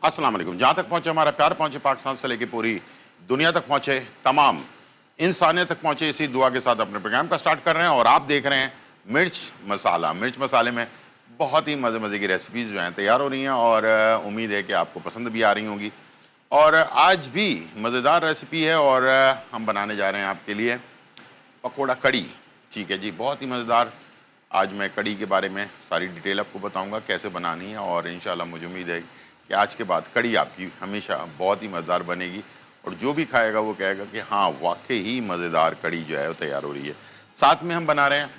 अस्सलाम वालेकुम। जहाँ तक पहुँचे हमारा प्यार, पहुँचे पाकिस्तान से लेकर पूरी दुनिया तक पहुँचे, तमाम इंसानियत तक पहुँचे, इसी दुआ के साथ अपने प्रोग्राम का स्टार्ट कर रहे हैं। और आप देख रहे हैं मिर्च मसाला। मिर्च मसाले में बहुत ही मज़े मज़े की रेसिपीज़ जो हैं तैयार हो रही हैं और उम्मीद है कि आपको पसंद भी आ रही होंगी। और आज भी मज़ेदार रेसिपी है और हम बनाने जा रहे हैं आपके लिए पकोड़ा कड़ी। ठीक है जी, बहुत ही मज़ेदार। आज मैं कड़ी के बारे में सारी डिटेल आपको बताऊंगा कैसे बनानी है और इंशाल्लाह मुझे उम्मीद है कि आज के बाद कड़ी आपकी हमेशा बहुत ही मज़ेदार बनेगी और जो भी खाएगा वो कहेगा कि हाँ वाकई ही मज़ेदार कड़ी जो है वो तैयार हो रही है। साथ में हम बना रहे हैं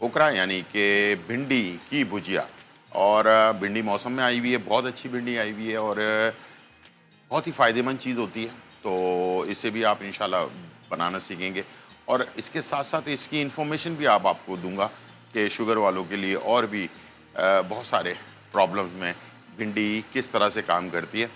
ओकरा यानी कि भिंडी की भुजिया। और भिंडी मौसम में आई हुई है, बहुत अच्छी भिंडी आई हुई है और बहुत ही फ़ायदेमंद चीज़ होती है, तो इससे भी आप इंशाल्लाह बनाना सीखेंगे। और इसके साथ साथ इसकी इन्फॉर्मेशन भी आपको दूंगा कि शुगर वालों के लिए और भी बहुत सारे प्रॉब्लम्स में भिंडी किस तरह से काम करती है,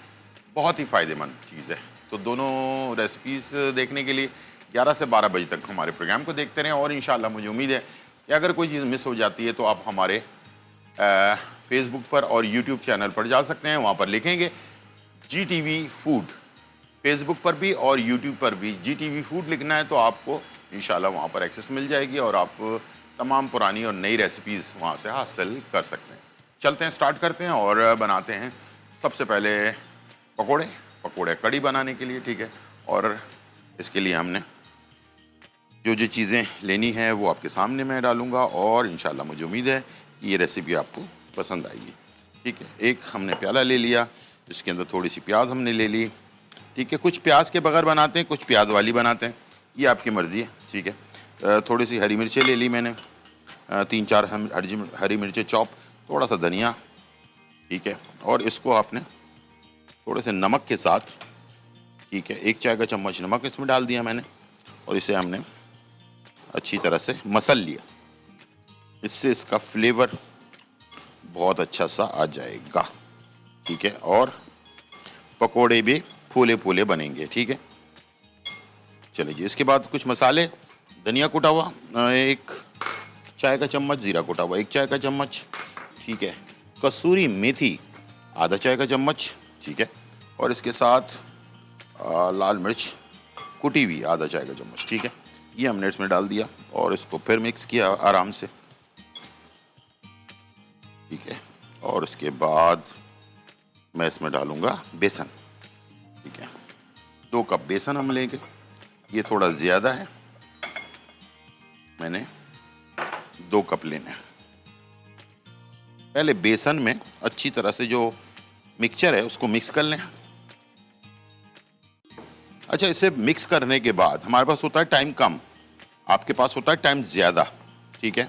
बहुत ही फ़ायदेमंद चीज़ है। तो दोनों रेसिपीज़ देखने के लिए 11 से 12 बजे तक हमारे प्रोग्राम को देखते रहें और इंशाल्लाह मुझे उम्मीद है कि अगर कोई चीज़ मिस हो जाती है तो आप हमारे फेसबुक पर और यूट्यूब चैनल पर जा सकते हैं, वहाँ पर लिखेंगे GTV फूड। फेसबुक पर भी और यूट्यूब पर भी GTV फूड लिखना है तो आपको इंशाल्लाह वहाँ पर एक्सेस मिल जाएगी और आप तमाम पुरानी और नई रेसिपीज़ वहाँ से हासिल कर सकते हैं। चलते हैं, स्टार्ट करते हैं और बनाते हैं सबसे पहले पकोड़े कड़ी बनाने के लिए। ठीक है, और इसके लिए हमने जो जो चीज़ें लेनी है वो आपके सामने मैं डालूँगा और इंशाल्लाह मुझे उम्मीद है कि ये रेसिपी आपको पसंद आएगी। ठीक है, एक हमने प्याला ले लिया, इसके अंदर थोड़ी सी प्याज हमने ले ली। ठीक है, कुछ प्याज के बगैर बनाते हैं, कुछ प्याज वाली बनाते हैं, ये आपकी मर्ज़ी है। ठीक है, थोड़ी सी हरी मिर्चें ले ली मैंने, 3-4 हरी मिर्चें चॉप, थोड़ा सा धनिया। ठीक है, और इसको आपने थोड़े से नमक के साथ, ठीक है, 1 चाय का चम्मच नमक इसमें डाल दिया मैंने और इसे हमने अच्छी तरह से मसल लिया। इससे इसका फ्लेवर बहुत अच्छा सा आ जाएगा। ठीक है, और पकोड़े भी फूले फूले बनेंगे। ठीक है, चलिए जी। इसके बाद कुछ मसाले, धनिया कुटा हुआ 1 चाय का चम्मच, जीरा कुटा हुआ 1 चाय का चम्मच। ठीक है, कसूरी मेथी आधा चाय का चम्मच। ठीक है, और इसके साथ लाल मिर्च कुटी हुई आधा चाय का चम्मच। ठीक है, ये हमने इसमें डाल दिया और इसको फिर मिक्स किया आराम से। ठीक है, और उसके बाद मैं इसमें डालूंगा बेसन। ठीक है, 2 कप बेसन हम लेंगे, ये थोड़ा ज़्यादा है, मैंने 2 कप लेने हैं। पहले बेसन में अच्छी तरह से जो मिक्सचर है उसको मिक्स कर लें। अच्छा, इसे मिक्स करने के बाद हमारे पास होता है टाइम कम, आपके पास होता है टाइम ज़्यादा। ठीक है,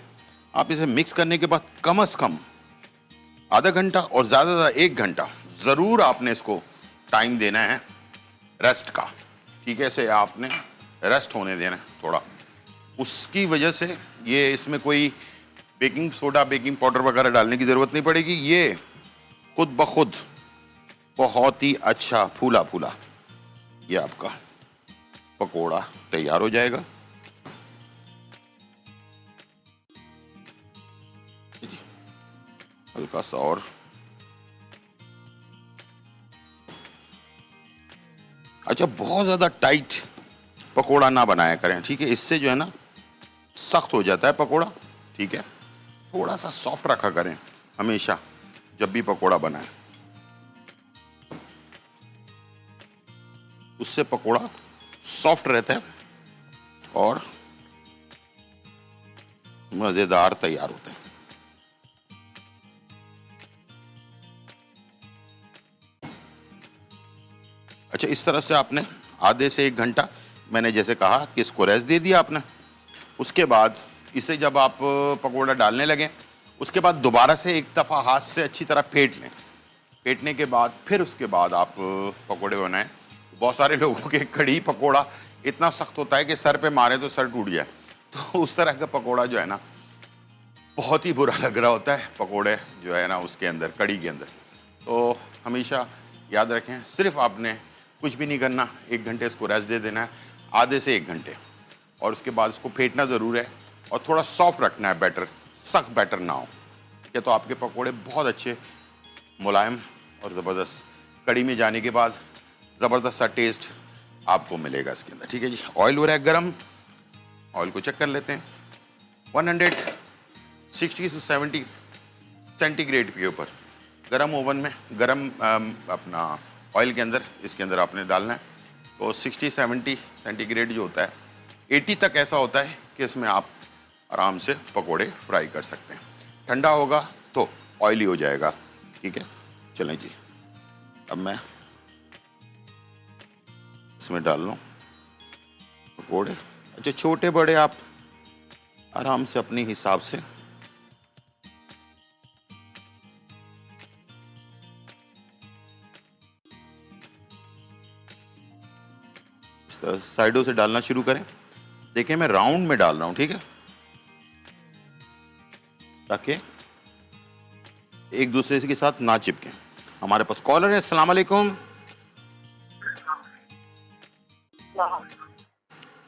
आप इसे मिक्स करने के बाद कम से कम आधा घंटा और ज़्यादा से ज़्यादा 1 घंटा ज़रूर आपने इसको टाइम देना है रेस्ट का। ठीक है, इसे आपने रेस्ट होने देना है थोड़ा। उसकी वजह से ये इसमें कोई बेकिंग सोडा, बेकिंग पाउडर वगैरह डालने की ज़रूरत नहीं पड़ेगी। ये खुद ब खुद बहुत ही अच्छा फूला फूला ये आपका पकोड़ा तैयार हो जाएगा। हल्का सा और, अच्छा बहुत ज़्यादा टाइट पकोड़ा ना बनाया करें। ठीक है, इससे जो है ना सख्त हो जाता है पकोड़ा। ठीक है, थोड़ा सा सॉफ्ट रखा करें हमेशा जब भी पकोड़ा बनाए, उससे पकोड़ा सॉफ्ट रहता है और मज़ेदार तैयार होता है। अच्छा, इस तरह से आपने आधे से 1 घंटा, मैंने जैसे कहा कि इसको रेस्ट दे दिया आपने। उसके बाद इसे जब आप पकोड़ा डालने लगें उसके बाद दोबारा से एक दफ़ा हाथ से अच्छी तरह फेंट लें। फेंटने के बाद फिर उसके बाद आप पकोड़े बनाएं। बहुत सारे लोगों के कड़ी पकोड़ा इतना सख्त होता है कि सर पे मारे तो सर टूट जाए, तो उस तरह का पकोड़ा जो है ना बहुत ही बुरा लग रहा होता है पकोड़े जो है ना उसके अंदर, कड़ी के अंदर। तो हमेशा याद रखें, सिर्फ आपने कुछ भी नहीं करना, 1 घंटे इसको रेस्ट दे देना है, आधे से 1 घंटे, और उसके बाद इसको फेंटना ज़रूर है और थोड़ा सॉफ्ट रखना है बैटर, सख्त बैटर ना हो। क्या तो आपके पकोड़े बहुत अच्छे मुलायम और ज़बरदस्त कड़ी में जाने के बाद ज़बरदस्त सा टेस्ट आपको मिलेगा इसके अंदर। ठीक है जी, ऑयल हो रहा है गर्म, ऑयल को चेक कर लेते हैं। 160 से 70 सेंटीग्रेड के ऊपर गरम ओवन में, गरम अपना ऑयल के अंदर, इसके अंदर आपने डालना है। तो 60-70 सेंटीग्रेड जो होता है, 80 तक ऐसा होता है कि इसमें आप आराम से पकोड़े फ्राई कर सकते हैं। ठंडा होगा तो ऑयली हो जाएगा। ठीक है, चलें जी, अब मैं इसमें डाल लूँ पकोड़े। अच्छा, छोटे बड़े आप आराम से अपने हिसाब से इस तरह साइडों से डालना शुरू करें। देखिए मैं राउंड में डाल रहा हूं, ठीक है, ताकि एक दूसरे के साथ ना चिपके। हमारे पास कॉलर है। अस्सलाम वालेकुम।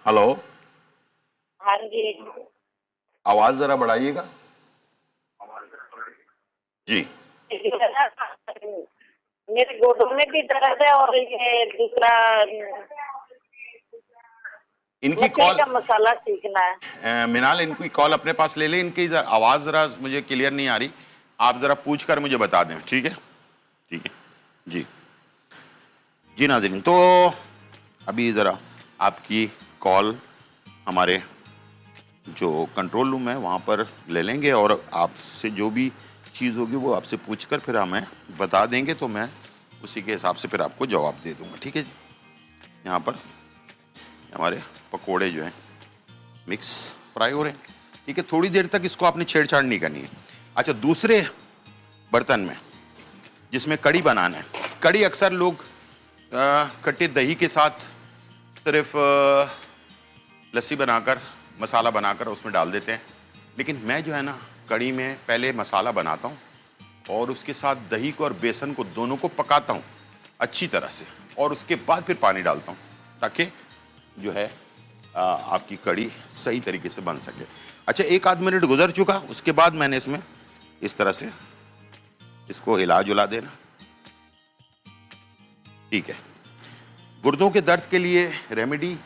हेलो। हाँ जी। आवाज जरा बढ़ाइएगा जी। मेरे घुटनों में भी दर्द है और ये दूसरा इनकी कॉल का मसाला सीखना है। मिनाल, इनकी कॉल अपने पास ले ले। इनकी आवाज जरा मुझे क्लियर नहीं आ रही, आप जरा पूछ कर मुझे बता दें। ठीक है, ठीक है जी। जी नाज़रीन, तो अभी ज़रा आपकी कॉल हमारे जो कंट्रोल रूम है वहाँ पर ले लेंगे और आपसे जो भी चीज़ होगी वो आपसे पूछकर फिर हमें बता देंगे, तो मैं उसी के हिसाब से फिर आपको जवाब दे दूँगा। ठीक है जी। यहाँ पर हमारे पकोड़े जो हैं मिक्स फ्राई हो रहे हैं। ठीक है, थोड़ी देर तक इसको आपने छेड़छाड़ नहीं करनी है। अच्छा, दूसरे बर्तन में जिसमें कड़ी बनाना है, कड़ी अक्सर लोग कट्टे दही के साथ सिर्फ लस्सी बनाकर, मसाला बनाकर उसमें डाल देते हैं, लेकिन मैं जो है ना कड़ी में पहले मसाला बनाता हूँ और उसके साथ दही को और बेसन को दोनों को पकाता हूँ अच्छी तरह से, और उसके बाद फिर पानी डालता हूँ ताकि जो है आपकी कड़ी सही तरीके से बन सके। अच्छा, 1 आध मिनट गुजर चुका, उसके बाद मैंने इसमें इस तरह से इसको हिला जुला देना। ठीक है, गुर्दों के दर्द के लिए रेमेडी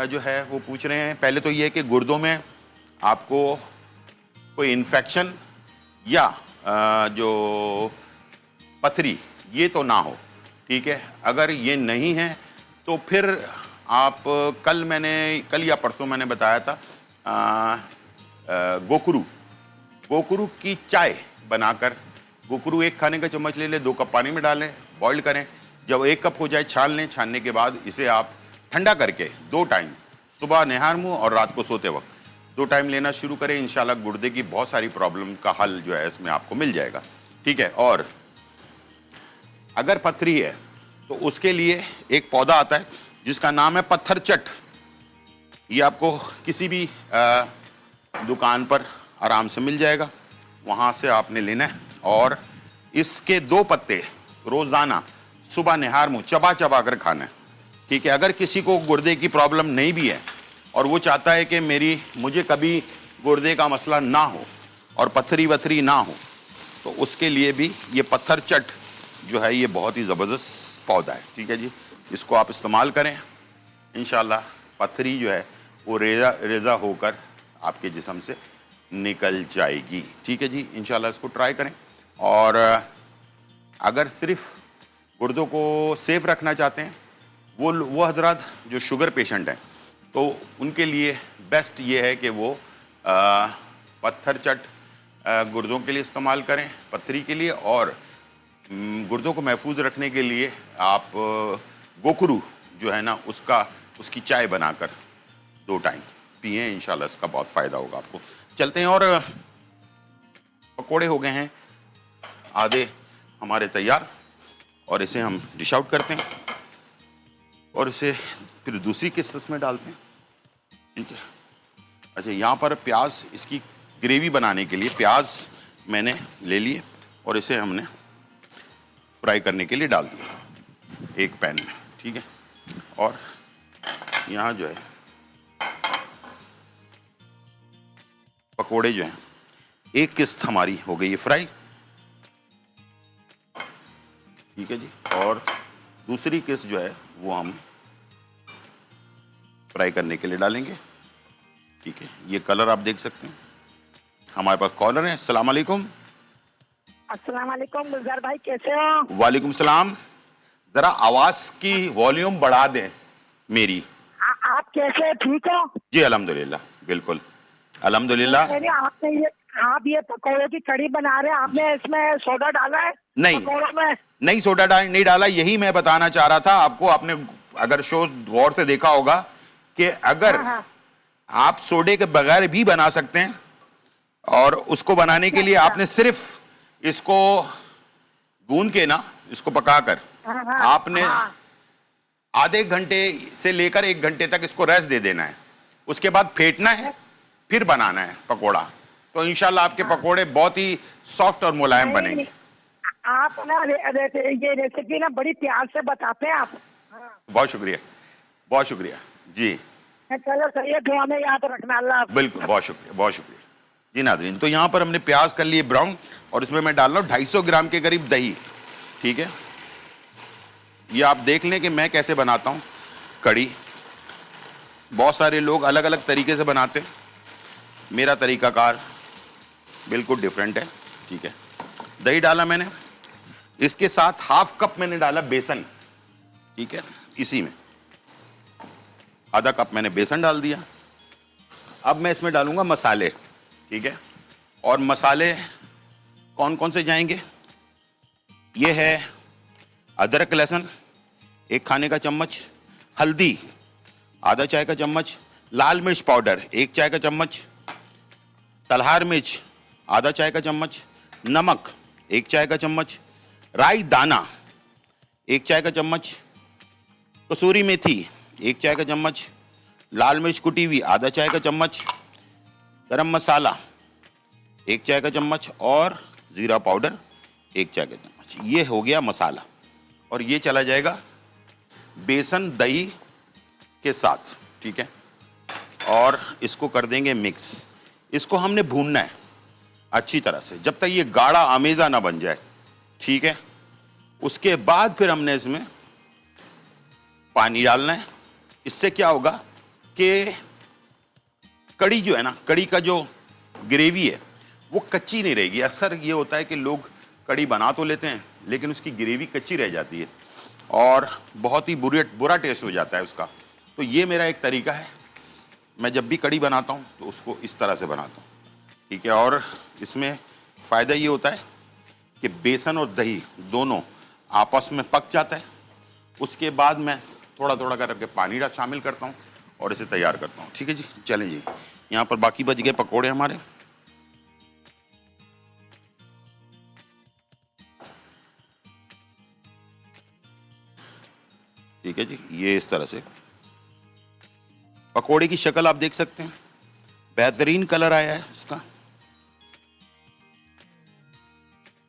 जो है वो पूछ रहे हैं। पहले तो ये है कि गुर्दों में आपको कोई इन्फेक्शन या जो पथरी ये तो ना हो। ठीक है, अगर ये नहीं है तो फिर आप कल या परसों मैंने बताया था गोकुरू की चाय बनाकर, गोकुरू 1 खाने का चम्मच ले लें, 2 कप पानी में डालें, बॉइल्ड करें। जब 1 कप हो जाए छान लें, छानने के बाद इसे आप ठंडा करके 2 टाइम, सुबह निहार मुंह और रात को सोते वक्त 2 टाइम लेना शुरू करें। इंशाल्लाह गुर्दे की बहुत सारी प्रॉब्लम का हल जो है इसमें आपको मिल जाएगा। ठीक है, और अगर पथरी है तो उसके लिए एक पौधा आता है जिसका नाम है पत्थर चट। ये आपको किसी भी दुकान पर आराम से मिल जाएगा, वहाँ से आपने लेना है और इसके 2 पत्ते रोज़ाना सुबह निहार मुंह चबा चबा कर खाना है। ठीक है, अगर किसी को गुर्दे की प्रॉब्लम नहीं भी है और वो चाहता है कि मुझे कभी गुर्दे का मसला ना हो और पथरी वथरी ना हो, तो उसके लिए भी ये पत्थर चट जो है ये बहुत ही ज़बरदस्त पौधा है। ठीक है जी, इसको आप इस्तेमाल करें, इंशाल्लाह पथरी जो है वो रेज़ा होकर आपके जिस्म से निकल जाएगी। ठीक है जी, इंशाल्लाह इसको ट्राई करें। और अगर सिर्फ गुर्दों को सेफ रखना चाहते हैं, वो हजरात जो शुगर पेशेंट हैं, तो उनके लिए बेस्ट ये है कि वो पत्थर चट गुर्दों के लिए इस्तेमाल करें, पथरी के लिए। और गुर्दों को महफूज रखने के लिए आप गोकुरू जो है ना उसकी चाय बनाकर 2 टाइम पिए, इंशाल्लाह इसका बहुत फ़ायदा होगा आपको। चलते हैं, और पकोड़े हो गए हैं आधे हमारे तैयार, और इसे हम डिश आउट करते हैं और इसे फिर दूसरी किस्म में डालते हैं। ठीक है। अच्छा, यहाँ पर प्याज, इसकी ग्रेवी बनाने के लिए प्याज मैंने ले लिए और इसे हमने फ्राई करने के लिए डाल दिया एक पैन में। ठीक है, और यहाँ जो है पकोड़े जो हैं, एक किस्त हमारी हो गई है फ्राई। ठीक है जी। और दूसरी किस जो है वो हम फ्राई करने के लिए डालेंगे। ठीक है, ये कलर आप देख सकते हैं। हमारे पास कॉलर है। अस्सलाम वालेकुम। अस्सलाम वालेकुम गुलजार भाई, कैसे हो? वालेकुम सलाम। जरा आवाज की वॉल्यूम बढ़ा दें मेरी। आप कैसे, ठीक हो? जी अल्हम्दुलिल्लाह, बिल्कुल अल्हम्दुलिल्लाह। आप ये पकौड़े की कड़ी बना रहे हैं, आपने इसमें सोडा डाला है? नहीं पकौड़ों में? नहीं, सोडा नहीं डाला। यही मैं बताना चाह रहा था आपको। आपने अगर शो गौर से देखा होगा कि अगर हाँ। आप सोडे के बगैर भी बना सकते हैं, और उसको बनाने के लिए आपने सिर्फ इसको गूंद के ना, इसको पकाकर आपने आधे घंटे से लेकर 1 घंटे तक इसको रेस्ट दे देना है। उसके बाद फेंटना है, फिर बनाना है पकोड़ा। तो इंशाल्लाह आपके पकोड़े बहुत ही सॉफ्ट और मुलायम बनेंगे। आप ना ये रेसिपी ना बड़ी प्यार से बताते हैं आप। बहुत शुक्रिया, बहुत शुक्रिया जी। चलो सही है, दुआ में याद रखना। अल्लाह हाफ़िज़। बिल्कुल, बहुत शुक्रिया, बहुत शुक्रिया जी। नाज़रीन, तो यहाँ पर हमने प्याज कर लिए ब्राउन, और इसमें मैं डाल रहा हूँ 250 ग्राम के करीब दही। ठीक है, ये आप देख लें कि मैं कैसे बनाता हूँ कड़ी। बहुत सारे लोग अलग अलग तरीके से बनाते हैं, मेरा तरीकाकार बिल्कुल डिफरेंट है। ठीक है, दही डाला मैंने, इसके साथ हाफ कप मैंने डाला बेसन। ठीक है, इसी में आधा कप मैंने बेसन डाल दिया। अब मैं इसमें डालूंगा मसाले। ठीक है, और मसाले कौन कौन से जाएंगे? ये है अदरक लहसुन 1 खाने का चम्मच, हल्दी आधा चाय का चम्मच, लाल मिर्च पाउडर 1 चाय का चम्मच, तलहार मिर्च आधा चाय का चम्मच, नमक 1 चाय का चम्मच, राई दाना 1 चाय का चम्मच, कसूरी मेथी 1 चाय का चम्मच, लाल मिर्च कुटी हुई आधा चाय का चम्मच, गरम मसाला 1 चाय का चम्मच, और जीरा पाउडर 1 चाय का चम्मच। ये हो गया मसाला, और ये चला जाएगा बेसन दही के साथ। ठीक है, और इसको कर देंगे मिक्स। इसको हमने भूनना है अच्छी तरह से जब तक ये गाढ़ा आमेजा ना बन जाए। ठीक है, उसके बाद फिर हमने इसमें पानी डालना है। इससे क्या होगा कि कड़ी जो है ना, कड़ी का जो ग्रेवी है वो कच्ची नहीं रहेगी। अक्सर ये होता है कि लोग कड़ी बना तो लेते हैं, लेकिन उसकी ग्रेवी कच्ची रह जाती है और बहुत ही बुरा टेस्ट हो जाता है उसका। तो ये मेरा एक तरीका है, मैं जब भी कड़ी बनाता हूँ तो उसको इस तरह से बनाता हूँ। ठीक है, और इसमें फ़ायदा ये होता है कि बेसन और दही दोनों आपस में पक जाता है। उसके बाद मैं थोड़ा थोड़ा करके पानी शामिल करता हूँ और इसे तैयार करता हूँ। ठीक है जी, चलें जी। यहाँ पर बाकी बच गए पकोड़े हमारे। ठीक है जी, ये इस तरह से पकोड़े की शक्ल आप देख सकते हैं, बेहतरीन कलर आया है इसका।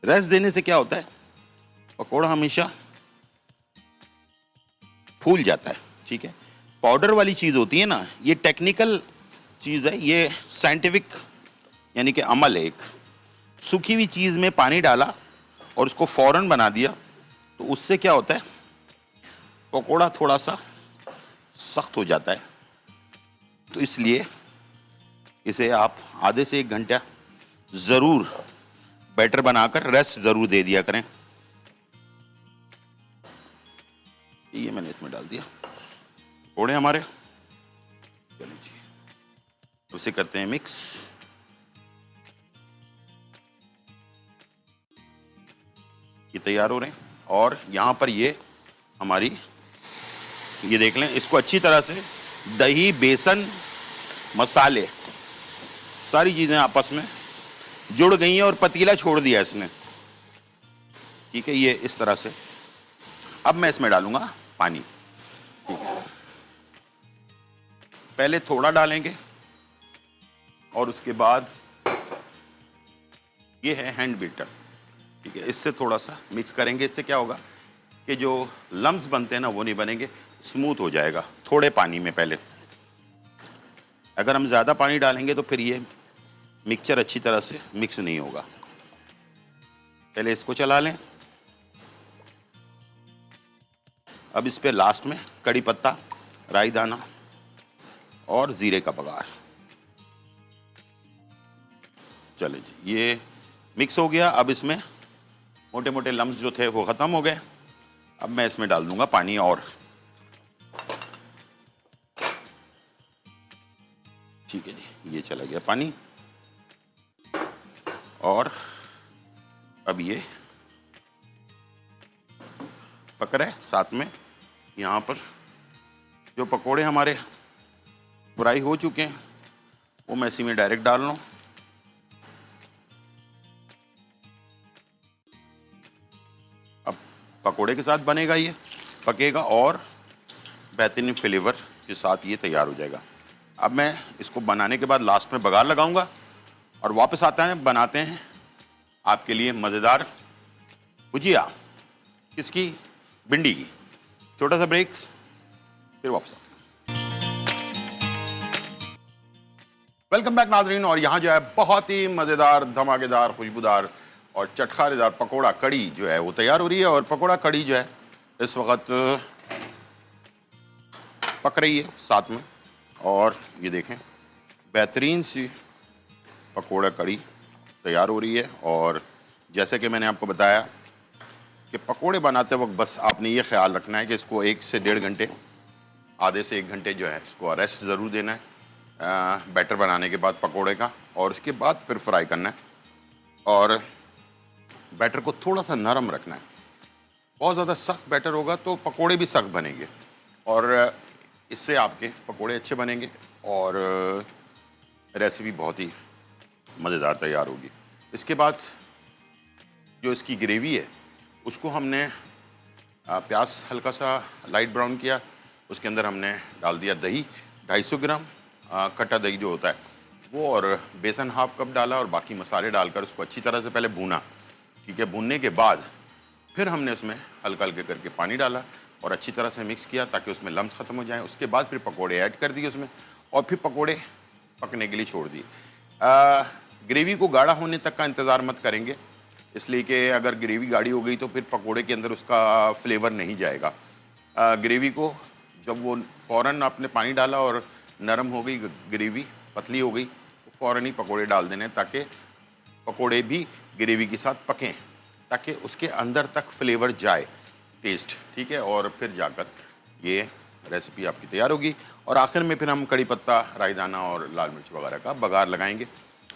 रेस्ट देने से क्या होता है, पकोड़ा हमेशा फूल जाता है। ठीक है, पाउडर वाली चीज होती है ना, ये टेक्निकल चीज है, ये साइंटिफिक यानी कि अमल है। एक सूखी हुई चीज में पानी डाला और उसको फौरन बना दिया तो उससे क्या होता है, पकोड़ा थोड़ा सा सख्त हो जाता है। तो इसलिए इसे आप आधे से 1 घंटा जरूर बैटर बनाकर रेस्ट जरूर दे दिया करें। ये मैंने इसमें डाल दिया पकोड़े हमारे। चलिए जी, उसे करते हैं मिक्स। ये तैयार हो रहे हैं और यहां पर ये हमारी, ये देख लें, इसको अच्छी तरह से दही बेसन मसाले सारी चीजें आपस में जुड़ गई हैं और पतीला छोड़ दिया इसने। ठीक है, ये इस तरह से। अब मैं इसमें डालूंगा पानी। ठीक है, पहले थोड़ा डालेंगे और उसके बाद ये है हैंड बीटर। ठीक है, इससे थोड़ा सा मिक्स करेंगे। इससे क्या होगा कि जो लम्स बनते हैं ना वो नहीं बनेंगे, स्मूथ हो जाएगा थोड़े पानी में पहले। अगर हम ज़्यादा पानी डालेंगे तो फिर ये मिक्सचर अच्छी तरह से मिक्स नहीं होगा। पहले इसको चला लें अब इस पे लास्ट में कड़ी पत्ता, राई दाना और जीरे का बघार। चले जी, ये मिक्स हो गया। अब इसमें मोटे मोटे लम्स जो थे वो खत्म हो गए। अब मैं इसमें डाल दूंगा पानी और, ठीक है जी, ये चला गया पानी। और अब ये पक रहा है। साथ में यहाँ पर जो पकोड़े हमारे फ्राई हो चुके हैं वो मैं इसी में डायरेक्ट डाल रहा हूँ। अब पकोड़े के साथ बनेगा, ये पकेगा और बेहतरीन फ्लेवर के साथ ये तैयार हो जाएगा। अब मैं इसको बनाने के बाद लास्ट में बघार लगाऊंगा और वापस आता है, बनाते हैं आपके लिए मज़ेदार भुजिया। किसकी? भिंडी की। छोटा सा ब्रेक, फिर वापस आते हैं। वेलकम बैक नाजरीन। और यहाँ जो है बहुत ही मज़ेदार, धमाकेदार, खुशबूदार और चटखारेदार पकोड़ा कड़ी जो है वो तैयार हो रही है। और पकोड़ा कड़ी जो है इस वक्त पक रही है साथ में। और ये देखें, बेहतरीन सी पकोड़ा कड़ी तैयार हो रही है। और जैसे कि मैंने आपको बताया कि पकोड़े बनाते वक्त बस आपने ये ख्याल रखना है कि इसको 1 से 1.5 घंटे, आधे से 1 घंटे जो है इसको रेस्ट ज़रूर देना है बैटर बनाने के बाद पकोड़े का। और उसके बाद फिर फ्राई करना है और बैटर को थोड़ा सा नरम रखना है। बहुत ज़्यादा सख्त बैटर होगा तो पकोड़े भी सख्त बनेंगे और इससे आपके पकोड़े अच्छे बनेंगे और रेसिपी बहुत ही मज़ेदार तैयार होगी। इसके बाद जो इसकी ग्रेवी है उसको हमने प्याज हल्का सा लाइट ब्राउन किया, उसके अंदर हमने डाल दिया दही 250 ग्राम कटा दही जो होता है वो, और बेसन हाफ कप डाला और बाकी मसाले डालकर उसको अच्छी तरह से पहले भूना। ठीक है, भूनने के बाद फिर हमने उसमें हल्का हल्के करके पानी डाला और अच्छी तरह से मिक्स किया ताकि उसमें लम्स ख़त्म हो जाएं। उसके बाद फिर पकोड़े ऐड कर दिए उसमें और फिर पकोड़े पकने के लिए छोड़ दिए। ग्रेवी को गाढ़ा होने तक का इंतज़ार मत करेंगे, इसलिए कि अगर ग्रेवी गाढ़ी हो गई तो फिर पकोड़े के अंदर उसका फ्लेवर नहीं जाएगा। ग्रेवी को जब वो फ़ौरन आपने पानी डाला और नरम हो गई ग्रेवी, पतली हो गई, तो फ़ौरन ही पकोड़े डाल देने ताकि पकोड़े भी ग्रेवी के साथ पकें, ताकि उसके अंदर तक फ्लेवर जाए, टेस्ट। ठीक है, और फिर जाकर ये रेसिपी आपकी तैयार होगी। और आखिर में फिर हम कड़ी पत्ता, राई दाना और लाल मिर्च वगैरह का बघार लगाएंगे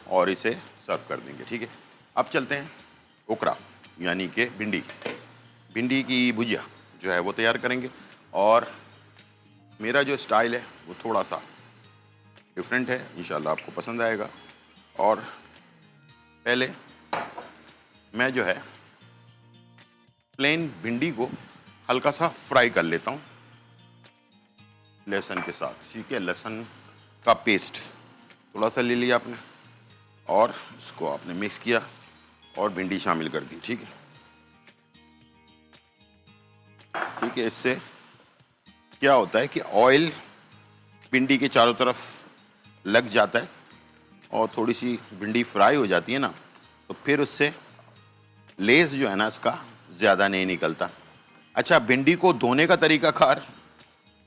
और इसे सर्व कर देंगे। ठीक है, अब चलते हैं ओकरा यानी कि भिंडी की भुजिया जो है वो तैयार करेंगे। और मेरा जो स्टाइल है वो थोड़ा सा डिफरेंट है, इंशाल्लाह आपको पसंद आएगा। और पहले मैं जो है प्लेन भिंडी को हल्का सा फ्राई कर लेता हूँ लहसुन के साथ। ठीक है, लहसुन का पेस्ट थोड़ा सा ले लिया आपने और इसको आपने मिक्स किया और भिंडी शामिल कर दी। ठीक है, ठीक है, इससे क्या होता है कि ऑयल भिंडी के चारों तरफ लग जाता है और थोड़ी सी भिंडी फ्राई हो जाती है ना, तो फिर उससे लेस जो है ना इसका ज़्यादा नहीं निकलता। अच्छा, भिंडी को धोने का तरीकाकार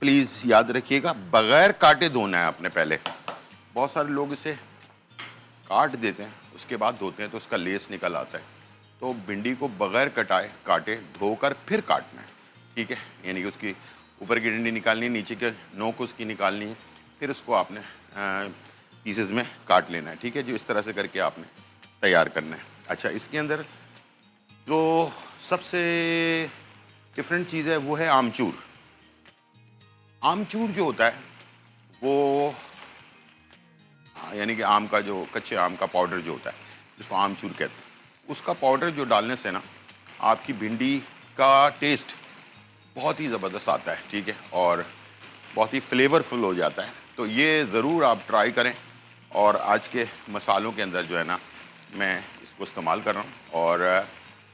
प्लीज़ याद रखिएगा, बग़ैर काटे धोना है आपने पहले। बहुत सारे लोग इसे काट देते हैं उसके बाद धोते हैं तो उसका लेस निकल आता है। तो भिंडी को बग़ैर काटे धोकर फिर काटना है। ठीक है, यानी कि उसकी ऊपर की डंडी निकालनी है, नीचे के नोक उसकी निकालनी है, फिर उसको आपने पीसेस में काट लेना है। ठीक है, जो इस तरह से करके आपने तैयार करना है। अच्छा, इसके अंदर जो सबसे डिफरेंट चीज़ है वो है आमचूर। आमचूर जो होता है वो यानी कि आम का जो कच्चे आम का पाउडर जो होता है जिसको आमचूर कहते हैं, उसका पाउडर जो डालने से ना आपकी भिंडी का टेस्ट बहुत ही ज़बरदस्त आता है। ठीक है, और बहुत ही फ्लेवरफुल हो जाता है। तो ये ज़रूर आप ट्राई करें। और आज के मसालों के अंदर जो है ना मैं इसको इस्तेमाल कर रहा हूँ और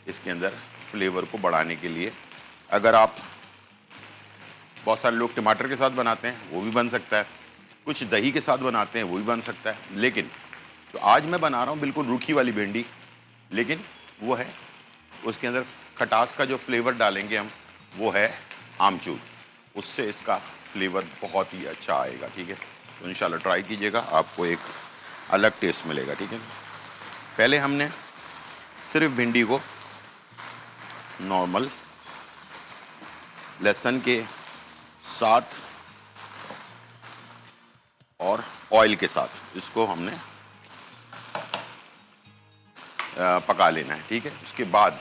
इसके अंदर फ्लेवर को बढ़ाने के लिए, अगर आप बहुत सारे लोग टमाटर के साथ बनाते हैं वो भी बन सकता है, कुछ दही के साथ बनाते हैं वो भी बन सकता है, लेकिन तो आज मैं बना रहा हूँ बिल्कुल रूखी वाली भिंडी, लेकिन वो है उसके अंदर खटास का जो फ्लेवर डालेंगे हम वो है आमचूर, उससे इसका फ्लेवर बहुत ही अच्छा आएगा। ठीक है, तो इंशाल्लाह ट्राई कीजिएगा, आपको एक अलग टेस्ट मिलेगा। ठीक है, पहले हमने सिर्फ भिंडी को नॉर्मल लहसुन के साथ और ऑयल के साथ इसको हमने पका लेना है। ठीक है, उसके बाद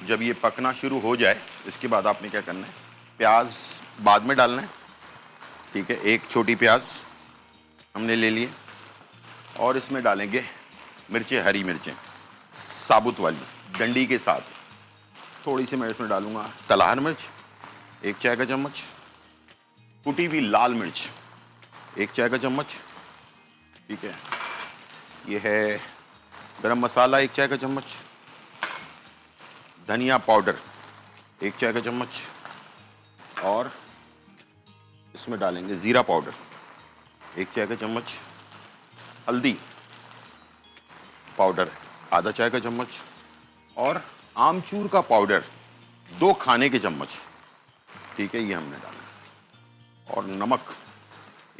जब ये पकना शुरू हो जाए, इसके बाद आपने क्या करना है, प्याज बाद में डालना है। ठीक है, एक छोटी प्याज हमने ले लिए और इसमें डालेंगे मिर्चें, हरी मिर्चें साबुत वाली डंडी के साथ। थोड़ी सी मैं इसमें डालूंगा तलहर मिर्च, 1 चाय का चम्मच, कुटी हुई लाल मिर्च 1 चाय का चम्मच। ठीक है, ये है गरम मसाला 1 चाय का चम्मच, धनिया पाउडर 1 चाय का चम्मच, और इसमें डालेंगे ज़ीरा पाउडर 1 चाय का चम्मच, हल्दी पाउडर आधा चाय का चम्मच, और आमचूर का पाउडर 2 खाने के चम्मच। ठीक है, ये हमने डाला, और नमक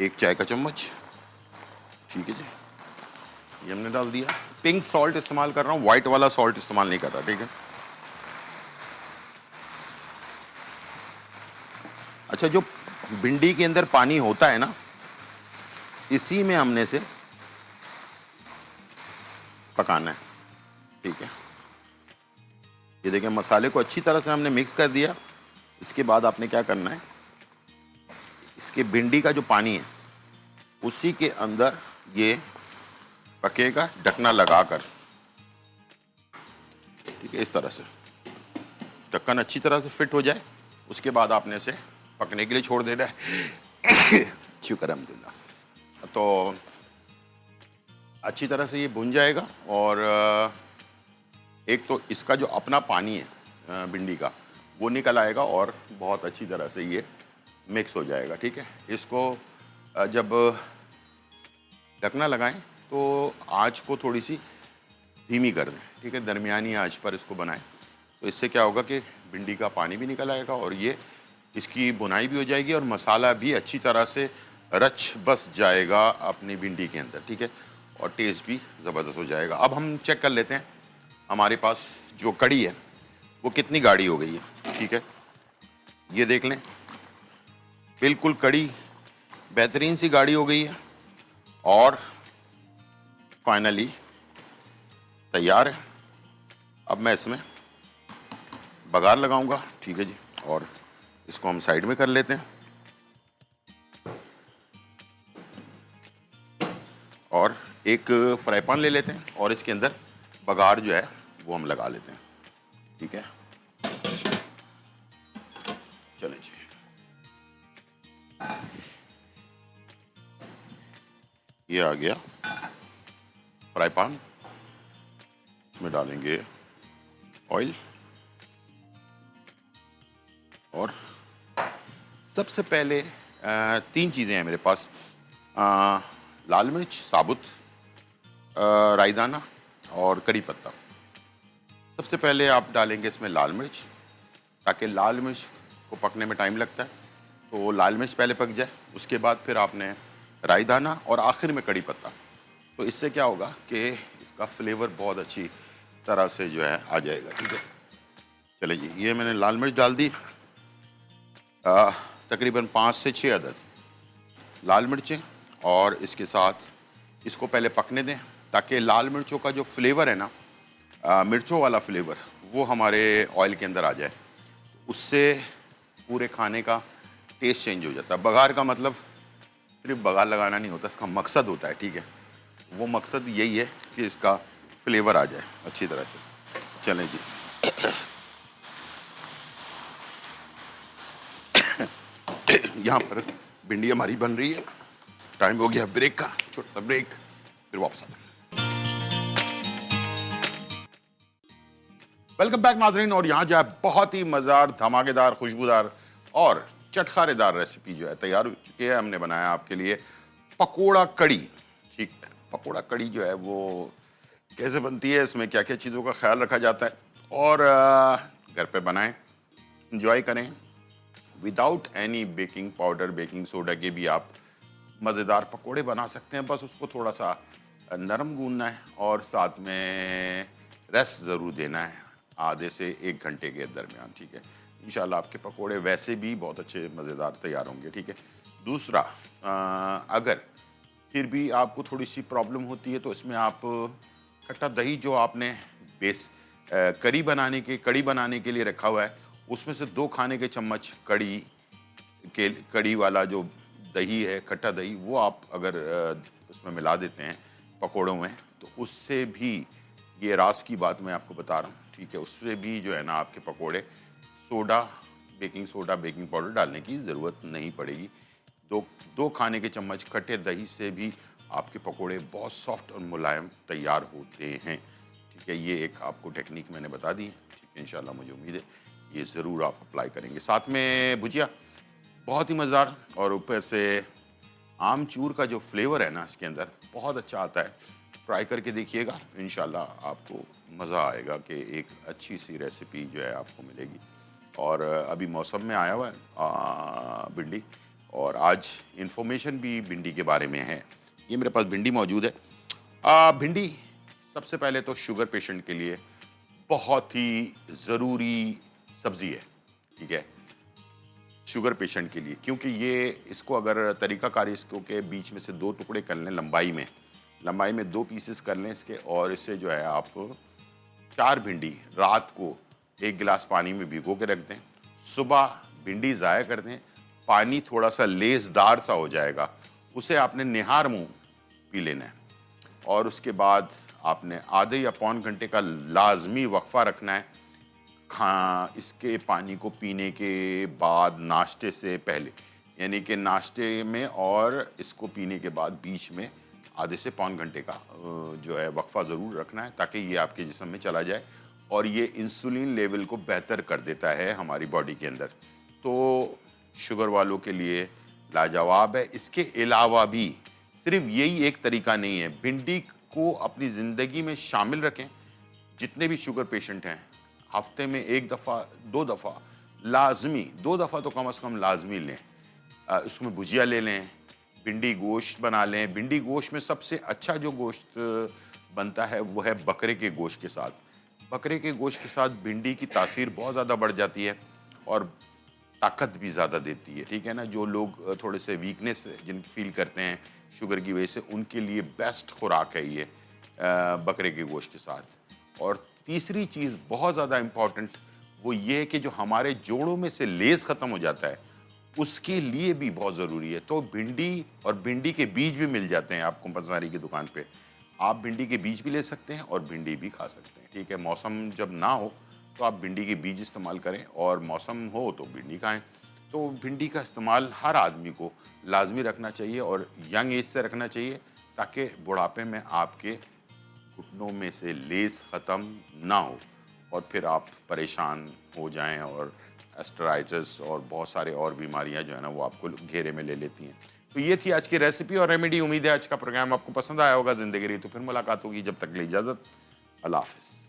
1 चाय का चम्मच। ठीक है जी, ये हमने डाल दिया। पिंक सॉल्ट इस्तेमाल कर रहा हूँ, व्हाइट वाला सॉल्ट इस्तेमाल नहीं कर रहा। ठीक है, अच्छा, जो भिंडी के अंदर पानी होता है ना, इसी में हमने से पकाना है। ठीक है, ये देखिए मसाले को अच्छी तरह से हमने मिक्स कर दिया। इसके बाद आपने क्या करना है, इसके भिंडी का जो पानी है उसी के अंदर ये पकेगा, ढकना लगाकर। ठीक है, इस तरह से ढक्कन अच्छी तरह से फिट हो जाए, उसके बाद आपने इसे पकने के लिए छोड़ देना है। शुक्र अल्हम्दुलिल्लाह। तो अच्छी तरह से ये भुन जाएगा, और एक तो इसका जो अपना पानी है भिंडी का वो निकल आएगा, और बहुत अच्छी तरह से ये मिक्स हो जाएगा। ठीक है, इसको जब ढकना लगाएं तो आँच को थोड़ी सी धीमी कर दें। ठीक है, दरमियानी आँच पर इसको बनाएं, तो इससे क्या होगा कि भिंडी का पानी भी निकल आएगा, और ये इसकी बुनाई भी हो जाएगी, और मसाला भी अच्छी तरह से रच बस जाएगा अपनी भिंडी के अंदर। ठीक है, और टेस्ट भी ज़बरदस्त हो जाएगा। अब हम चेक कर लेते हैं हमारे पास जो कड़ी है वो कितनी गाढ़ी हो गई है। ठीक है, ये देख लें, बिल्कुल कड़ी बेहतरीन सी गाढ़ी हो गई है, और फाइनली तैयार है। अब मैं इसमें बघार लगाऊंगा। ठीक है जी, और इसको हम साइड में कर लेते हैं, और एक फ्राई पैन ले लेते हैं, और इसके अंदर बघार जो है वो हम लगा लेते हैं। ठीक है, चलें जी। ये आ गया फ्राई पैन, इसमें डालेंगे ऑयल, और सबसे पहले 3 चीज़ें हैं मेरे पास, लाल मिर्च साबुत, राई दाना और कड़ी पत्ता। सबसे पहले आप डालेंगे इसमें लाल मिर्च, ताकि लाल मिर्च को पकने में टाइम लगता है, तो लाल मिर्च पहले पक जाए। उसके बाद फिर आपने राई दाना, और आखिर में कड़ी पत्ता। तो इससे क्या होगा कि इसका फ्लेवर बहुत अच्छी तरह से जो है आ जाएगा। ठीक है, चले जी, ये मैंने लाल मिर्च डाल दी, तकरीबन 5 से 6 अदद लाल मिर्चें, और इसके साथ इसको पहले पकने दें, ताकि लाल मिर्चों का जो फ्लेवर है ना, मिर्चों वाला फ्लेवर, वो हमारे ऑयल के अंदर आ जाए। उससे पूरे खाने का टेस्ट चेंज हो जाता है। बघार का मतलब सिर्फ बघार लगाना नहीं होता, इसका मकसद होता है। ठीक है, वो मकसद यही है कि इसका फ्लेवर आ जाए अच्छी तरह से। चलें जी, यहाँ पर भिंडी हमारी बन रही है, टाइम हो गया ब्रेक का, छोटा ब्रेक, फिर वापस आते हैं। वेलकम बैक नाज़रीन, और यहाँ जो है बहुत ही मज़ेदार, धमाकेदार, खुशबूदार और चटखारेदार रेसिपी जो है तैयार हो चुकी है। हमने बनाया आपके लिए पकोड़ा कड़ी। ठीक है, पकोड़ा कड़ी जो है वो कैसे बनती है, इसमें क्या क्या चीज़ों का ख्याल रखा जाता है, और घर पे बनाएं, इंजॉय करें, without any baking powder baking soda के भी आप मज़ेदार पकोड़े बना सकते हैं। बस उसको थोड़ा सा नरम गूंदना है और साथ में रेस्ट ज़रूर देना है आधे से 1 घंटे के दरमियान, ठीक है। इंशाल्लाह आपके पकोड़े वैसे भी बहुत अच्छे मज़ेदार तैयार होंगे, ठीक है। दूसरा, अगर फिर भी आपको थोड़ी सी प्रॉब्लम होती है तो इसमें आप खट्टा दही जो आपने कड़ी बनाने के लिए रखा हुआ है, उसमें से 2 खाने के चम्मच कड़ी वाला जो दही है, खट्टा दही, वो आप अगर उसमें मिला देते हैं पकोड़ों में, तो उससे भी, ये राज की बात मैं आपको बता रहा हूँ, ठीक है, उससे भी जो है ना आपके पकोड़े बेकिंग सोडा बेकिंग पाउडर डालने की ज़रूरत नहीं पड़ेगी। 2 खाने के चम्मच खट्टे दही से भी आपके पकोड़े बहुत सॉफ्ट और मुलायम तैयार होते हैं, ठीक है। ये एक आपको टेक्निक मैंने बता दी है, ठीक है। इंशाल्लाह मुझे उम्मीद है ये ज़रूर आप अप्लाई करेंगे। साथ में भुजिया बहुत ही मज़ेदार, और ऊपर से आमचूर का जो फ्लेवर है ना इसके अंदर बहुत अच्छा आता है। ट्राई करके देखिएगा, इंशाल्लाह आपको मज़ा आएगा कि एक अच्छी सी रेसिपी जो है आपको मिलेगी। और अभी मौसम में आया हुआ है भिंडी, और आज इन्फॉर्मेशन भी भिंडी के बारे में है। ये मेरे पास भिंडी मौजूद है। भिंडी सबसे पहले तो शुगर पेशेंट के लिए बहुत ही ज़रूरी सब्ज़ी है, ठीक है, शुगर पेशेंट के लिए, क्योंकि ये इसको अगर तरीकाकारी इसको के बीच में से 2 टुकड़े कर लें, लंबाई में 2 पीसेस कर लें इसके, और इससे जो है आप 4 भिंडी रात को 1 गिलास पानी में भिगो के रख दें, सुबह भिंडी ज़ाया कर दें, पानी थोड़ा सा लेसदार सा हो जाएगा, उसे आपने निहार मुँह पी लेना है। और उसके बाद आपने आधे या पौन घंटे का लाजमी वक्फा रखना है इसके पानी को पीने के बाद, नाश्ते से पहले, यानी कि नाश्ते में, और इसको पीने के बाद बीच में आधे से पौन घंटे का जो है वक्फा ज़रूर रखना है, ताकि ये आपके जिस्म में चला जाए और ये इंसुलिन लेवल को बेहतर कर देता है हमारी बॉडी के अंदर। तो शुगर वालों के लिए लाजवाब है। इसके अलावा भी सिर्फ यही एक तरीका नहीं है, भिंडी को अपनी ज़िंदगी में शामिल रखें। जितने भी शुगर पेशेंट हैं, हफ्ते में 1 दफ़ा 2 दफ़ा लाजमी, 2 दफ़ा तो कम से कम लाजमी लें। उसमें भुजिया ले लें, भिंडी गोश्त बना लें। भिंडी गोश्त में सबसे अच्छा जो गोश्त बनता है वो है बकरे के गोश्त के साथ। बकरे के गोश्त के साथ भिंडी की तासीर बहुत ज़्यादा बढ़ जाती है और ताकत भी ज़्यादा देती है, ठीक है ना। जो लोग थोड़े से वीकनेस जिनकी फील करते हैं शुगर की वजह से, उनके लिए बेस्ट खुराक है ये बकरे के गोश्त के साथ। और तीसरी चीज़ बहुत ज़्यादा इम्पॉर्टेंट, वो ये है कि जो हमारे जोड़ों में से लेस ख़त्म हो जाता है, उसके लिए भी बहुत ज़रूरी है। तो भिंडी और भिंडी के बीज भी मिल जाते हैं आपको पंसारी की दुकान पे, आप भिंडी के बीज भी ले सकते हैं और भिंडी भी खा सकते हैं, ठीक है। मौसम जब ना हो तो आप भिंडी के बीज इस्तेमाल करें, और मौसम हो तो भिंडी खाएं। तो भिंडी का इस्तेमाल हर आदमी को लाजमी रखना चाहिए, और यंग एज से रखना चाहिए, ताकि बुढ़ापे में आपके घुटनों में से लेस ख़त्म ना हो और फिर आप परेशान हो जाएं, और एस्टराइटिस और बहुत सारे और बीमारियां जो है ना वो आपको घेरे में ले लेती हैं। तो ये थी आज की रेसिपी और रेमेडी। उम्मीद है आज का प्रोग्राम आपको पसंद आया होगा। ज़िंदगी रही तो फिर मुलाकात होगी, जब तक के लिए इजाज़त, अल्लाह हाफ़िज़।